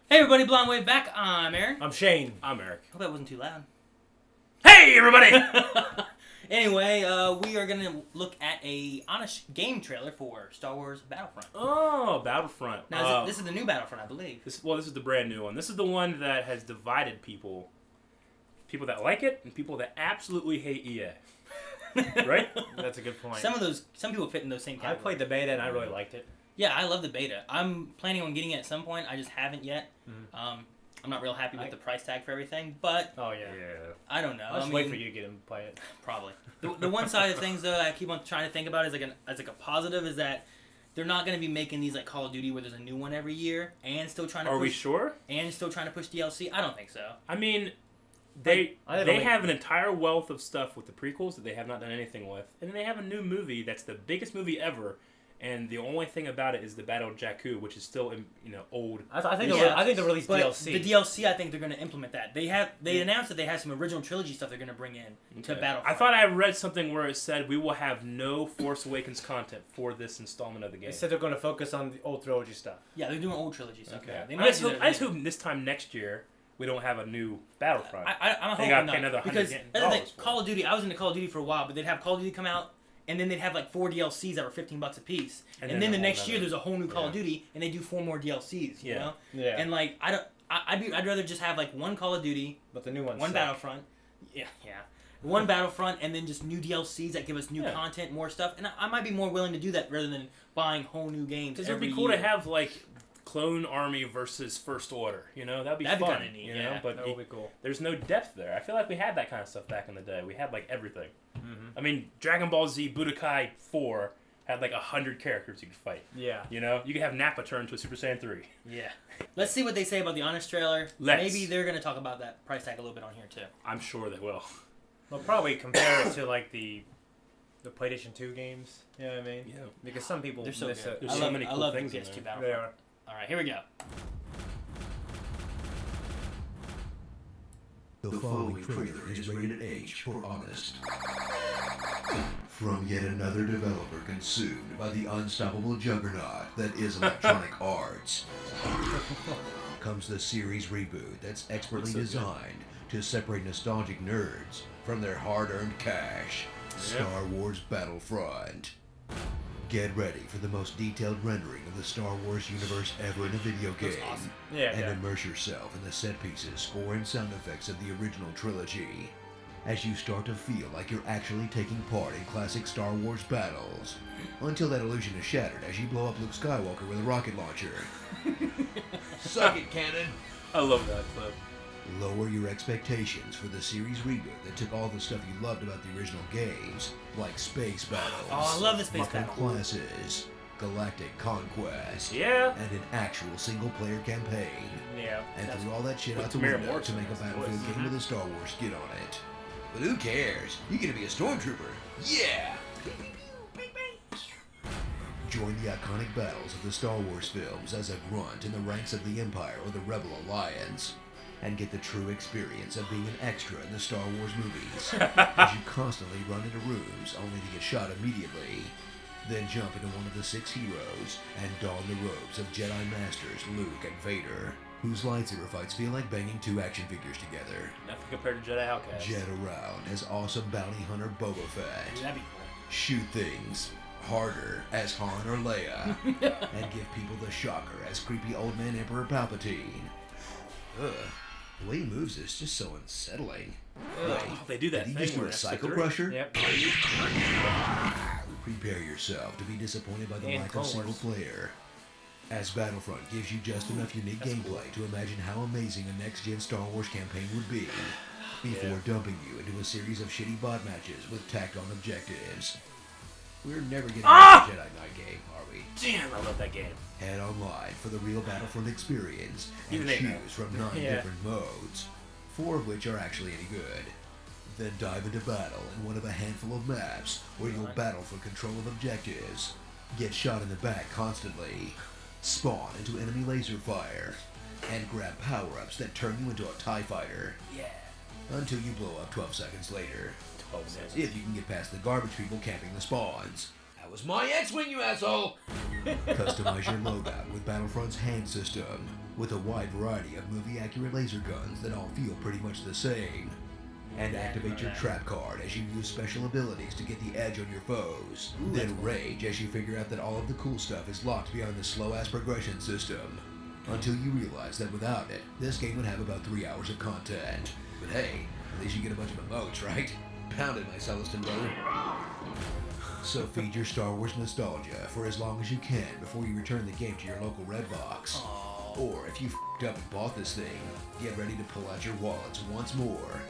Hey everybody, Blonde Wave back. I'm Aaron. I'm Shane. I'm Eric. Hope that wasn't too loud. Hey everybody! Anyway, we are gonna look at a honest game trailer for Star Wars Battlefront. Oh, Battlefront. Now, this is the new Battlefront, I believe. This is the brand new one. This is the one that has divided people. People that like it and people that absolutely hate EA. Right? That's a good point. Some people fit in those same I categories. played the beta and I really liked it. Yeah, I love the beta. I'm planning on getting it at some point. I just haven't yet. I'm not real happy with the price tag for everything, but Oh yeah. I don't know. I'll just wait for you to get him to play it. Probably. The one side of things though I keep on trying to think about as like a positive is that they're not going to be making these like Call of Duty where there's a new one every year and still trying to Are we sure? And still trying to push DLC. I don't think so. I mean, they have an entire wealth of stuff with the prequels that they have not done anything with, and then they have a new movie that's the biggest movie ever. And the only thing about it is the Battle of Jakku, which is still, old. I think they released but DLC. The DLC, I think they're going to implement that. They announced that they have some original trilogy stuff they're going to bring in to Battlefront. I thought I read something where it said we will have no Force Awakens content for this installment of the game. They said they're going to focus on the old trilogy stuff. Yeah, they're doing old trilogy stuff. Okay. Yeah. They I just hope this time next year we don't have a new Battlefront. I'm they hoping got to pay another not. Because $100. Call of Duty, I was into Call of Duty for a while, but they'd have Call of Duty come out, and then they'd have like 4 DLCs that were $15 a piece. And then the next year there's a whole new Call of Duty, and they do 4 more DLCs, you know? Yeah. And like, I'd rather just have like one Call of Duty, But the new one's one sick. Battlefront. Yeah. One Battlefront, and then just new DLCs that give us new content, more stuff. And I might be more willing to do that rather than buying whole new games. Because it'd be cool to have like Clone Army versus First Order, that'd be fun. kind of neat, But that would be cool. There's no depth there. I feel like we had that kind of stuff back in the day. We had like everything. I mean, Dragon Ball Z Budokai 4 had like 100 characters you could fight. Yeah. You could have Nappa turn into a Super Saiyan 3. Yeah. Let's see what they say about the Honest trailer. Let's. Maybe they're going to talk about that price tag a little bit on here too. I'm sure they will. They'll probably compare it to like the PlayStation 2 games. You know what I mean? Yeah. Because some people They're so miss good. it. There's so many cool I love things the in PS2 there. Battlefront. They are. All right, here we go. The following trailer is rated H for honest. From yet another developer consumed by the unstoppable juggernaut that is Electronic Arts, comes the series reboot that's expertly designed to separate nostalgic nerds from their hard-earned cash. Star Wars Battlefront. Get ready for the most detailed rendering of the Star Wars universe ever in a video game. awesome. Yeah. Immerse yourself in the set pieces, score, and sound effects of the original trilogy as you start to feel like you're actually taking part in classic Star Wars battles. Until that illusion is shattered as you blow up Luke Skywalker with a rocket launcher. Suck it, Cannon! I love that clip. Lower your expectations for the series reboot that took all the stuff you loved about the original games, like space battles, Oh, I love the space different battle. classes, galactic conquest, Yeah. and an actual single-player campaign. Yeah. And threw all that shit with out the Tamara window to Morrison make a as the Battlefield voice. game with a Star Wars skit on it. But who cares? You're gonna be a stormtrooper. Yeah! Join the iconic battles of the Star Wars films as a grunt in the ranks of the Empire or the Rebel Alliance, and get the true experience of being an extra in the Star Wars movies, as you constantly run into rooms only to get shot immediately. Then jump into one of the 6 heroes and don the robes of Jedi Masters Luke and Vader, whose lightsaber fights feel like banging 2 action figures together. Nothing compared to Jedi Outcast. Jet around as awesome bounty hunter Boba Fett. That'd be cool. Shoot things harder as Han or Leia, and give people the shocker as creepy old man Emperor Palpatine. Ugh, the way he moves is just so unsettling. Wait, Oh, they do that did he thing just do where a it's cycle the crusher? Yep. Prepare yourself to be disappointed by the And lack of Clone single Wars. player, as Battlefront gives you just enough unique gameplay to imagine how amazing a next-gen Star Wars campaign would be, before dumping you into a series of shitty bot matches with tacked-on objectives. We're never getting a Jedi Knight game, are we? Damn, I love that game. Head online for the real Battlefront experience and Even they know. choose from 9 Yeah. different modes, 4 of which are actually any good. Then dive into battle in one of a handful of maps where you'll battle for control of objectives, get shot in the back constantly, spawn into enemy laser fire, and grab power-ups that turn you into a TIE fighter. Yeah. Until you blow up 12 seconds later. 12 seconds. If you can get past the garbage people camping the spawns. That was my X-Wing, you asshole! Customize your loadout with Battlefront's hand system. with a wide variety of movie-accurate laser guns that all feel pretty much the same. And activate your trap card as you use special abilities to get the edge on your foes. Then rage as you figure out that all of the cool stuff is locked behind the slow-ass progression system. Until you realize that without it, this game would have about 3 hours of content. But hey, at least you get a bunch of emotes, right? Pound it, my Celestin brother. So feed your Star Wars nostalgia for as long as you can before you return the game to your local Redbox. Or if you f***ed up and bought this thing, get ready to pull out your wallets once more.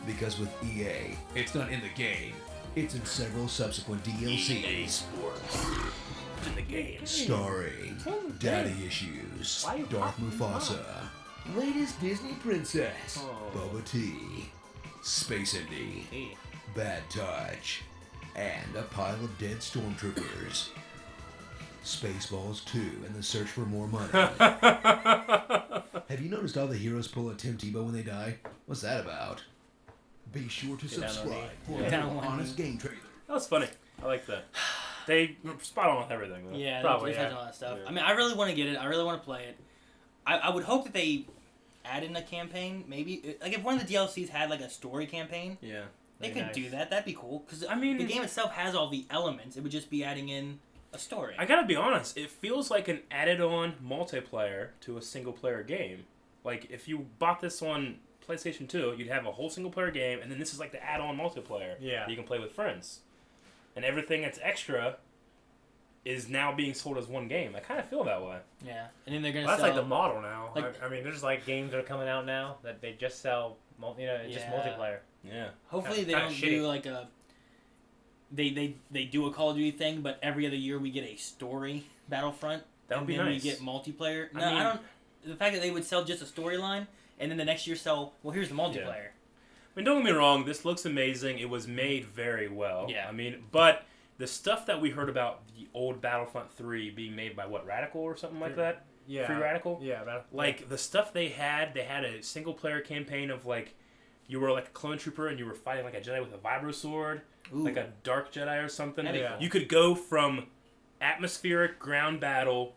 Because with EA, it's not in the game, it's in several subsequent DLCs. EA Sports. In the game. Starring Daddy Issues, Darth Mufasa, latest Disney Princess, Boba T, Space Indy, Bad Touch, and a pile of dead stormtroopers. Spaceballs 2 and the search for more money. Have you noticed all the heroes pull a Tim Tebow when they die? What's that about? Be sure to subscribe for a more honest game trailer. That was funny. I like that. They were spot on with everything, though. Yeah, Probably, they've all that stuff. Yeah. I mean, I really want to get it. I really want to play it. I would hope that they add in a campaign, maybe. Like, if one of the DLCs had, like, a story campaign, Yeah. they could do that. That'd be cool. Because, I mean, the game itself has all the elements. It would just be adding in a story. I gotta be honest, it feels like an added-on multiplayer to a single-player game. Like, if you bought this on PlayStation 2, you'd have a whole single-player game, and then this is like the add-on multiplayer that you can play with friends. And everything that's extra is now being sold as one game. I kind of feel that way. Yeah. And then they're going to That's sell... like the model now. Like- I mean, there's like games that are coming out now that they just sell, just multiplayer. Yeah. Hopefully they Kinda don't shitty. do like a... They do a Call of Duty thing, but every other year we get a story Battlefront. That would be and then nice. we get multiplayer. I No, I mean- don't... The fact that they would sell just a storyline, and then the next year sell, well, here's the multiplayer. I mean, don't get me wrong, this looks amazing. It was made very well. Yeah. I mean, but the stuff that we heard about the old Battlefront 3 being made by, what, Radical or something like that? Yeah. Free Radical? Yeah. Like, the stuff they had a single-player campaign of, like, you were like a clone trooper and you were fighting like a Jedi with a vibro sword, Ooh. like a dark Jedi or something. That'd be cool. You could go from atmospheric ground battle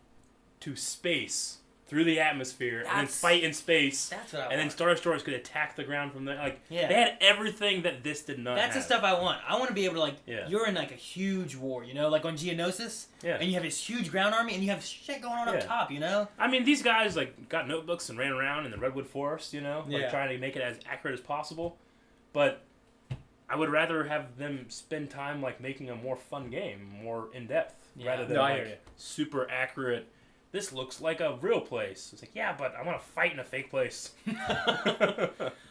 to space through the atmosphere and then That's- fight in space. That's what I And then want. Star Destroyers could attack the ground from there. Like, Yeah. they had everything that this did not That's have. the stuff I want. I want to be able to, like, Yeah. you're in, like, a huge war, you know? Like on Geonosis, Yeah. and you have this huge ground army, and you have shit going on Yeah. up top, you know? I mean, these guys, like, got notebooks and ran around in the Redwood Forest, you know? Like, Yeah. trying to make it as accurate as possible. But I would rather have them spend time, like, making a more fun game, more in-depth, Yeah. rather than, No, I hear like, you. super accurate. This looks like a real place. It's like, yeah, but I want to fight in a fake place.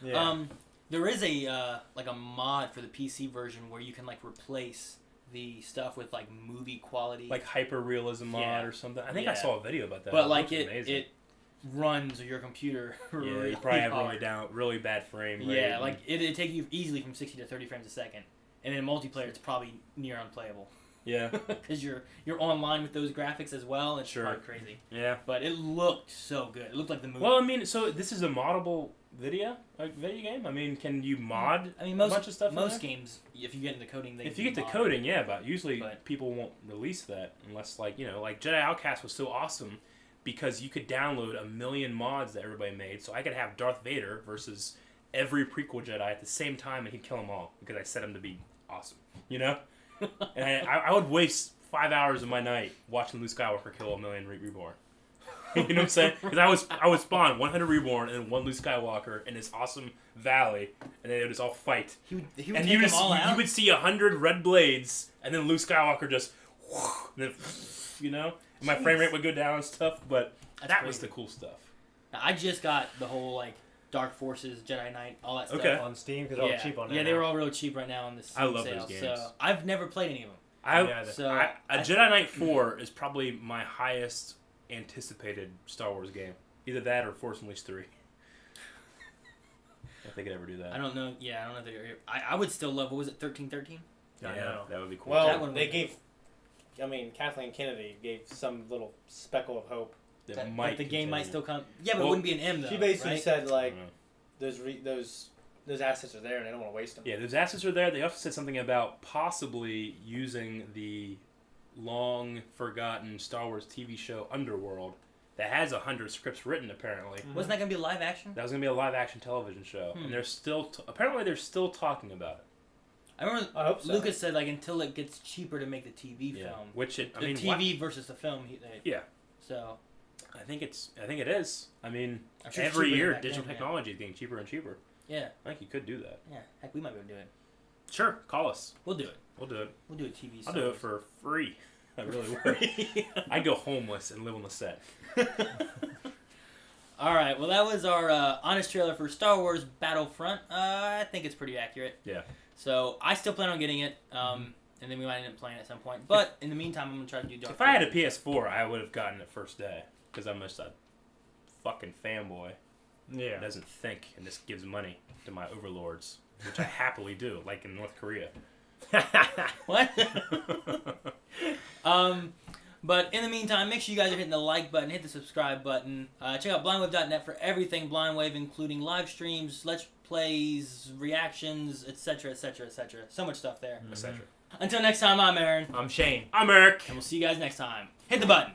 Yeah. There is a like a mod for the PC version where you can like replace the stuff with like movie quality, Like hyper-realism mod Yeah. or something. I think I Yeah. saw a video about that. but like looks it amazing. it runs your computer. Yeah, really you probably have hard. really bad frame rate. Yeah, and- like it'd take you easily from 60 to 30 frames a second, and in multiplayer it's probably near unplayable yeah, because you're online with those graphics as well. It's Sure. probably crazy, yeah. but it looked so good. It looked like the movie. Well, I mean, so this is a moddable video game. I mean, can you mod I mean, a bunch of stuff? in most there? games, if you get into coding, they If you get to mod it. coding, yeah, but usually But- people won't release that unless, like, you know, like Jedi Outcast was so awesome because you could download a million mods that everybody made. So I could have Darth Vader versus every prequel Jedi at the same time, and he'd kill them all because I set him to be awesome, you know. And I would waste 5 hours of my night watching Luke Skywalker kill a million Reborn. You know what I'm saying? Because I would spawn 100 Reborn and then one Luke Skywalker in this awesome valley, and they would just all fight. He would And take you them just all out. you would see 100 red blades, and then Luke Skywalker just, and then, you know, and my frame rate would go down and stuff. But That's that was crazy. the cool stuff. I just got the whole like Dark Forces, Jedi Knight, all that stuff. Okay. On Steam because they're yeah. all cheap on there. Yeah, they now. were all real cheap right now on this I love sale. those games. So I've never played any of them. Yeah, So A Jedi Knight 4 is probably my highest anticipated Star Wars game. Either that or Force Unleashed 3. If they could ever do that. I don't know. Yeah, I don't know if they're. I would still love. What was it? 1313. I know. that would be cool. That Well, one they would- gave. I mean, Kathleen Kennedy gave some little speckle of hope. That That, might like the game might continue. still come. Yeah, but Well, it wouldn't be an M though. She basically right? said I like don't know. those assets are there and they don't want to waste them. Yeah, those assets are there. They also said something about possibly using the long forgotten Star Wars TV show Underworld that has 100 scripts written. Apparently, Wasn't that gonna be live action? that was gonna be a live action television show, and they're still apparently they're still talking about it. I remember hope so. Lucas said like until it gets cheaper to make the TV film. Which The TV versus the film. So. I think it is. I mean, I'm sure it's every cheaper year back digital then, technology is getting cheaper and cheaper. Yeah. I think you could do that. Yeah. Heck, we might be able to do it. Sure, call us. We'll do it. We'll do it. We'll do a TV. I'll do it for free. I really would. I'd go homeless and live on the set. All right. Well, that was our honest trailer for Star Wars Battlefront. I think it's pretty accurate. Yeah. So I still plan on getting it, and then we might end up playing at some point. But in the meantime, I'm gonna try to do Dark. If I had a PS4, I would have gotten it first day because I'm just a fucking fanboy. Yeah. That doesn't think and just gives money to my overlords, which I happily do, like in North Korea. What? But in the meantime, make sure you guys are hitting the like button, hit the subscribe button. Check out blindwave.net for everything Blindwave, including live streams, let's plays, reactions, etc., etc., etc. So much stuff there. Etc. Until next time, I'm Aaron. I'm Shane. I'm Eric. And we'll see you guys next time. Hit the button.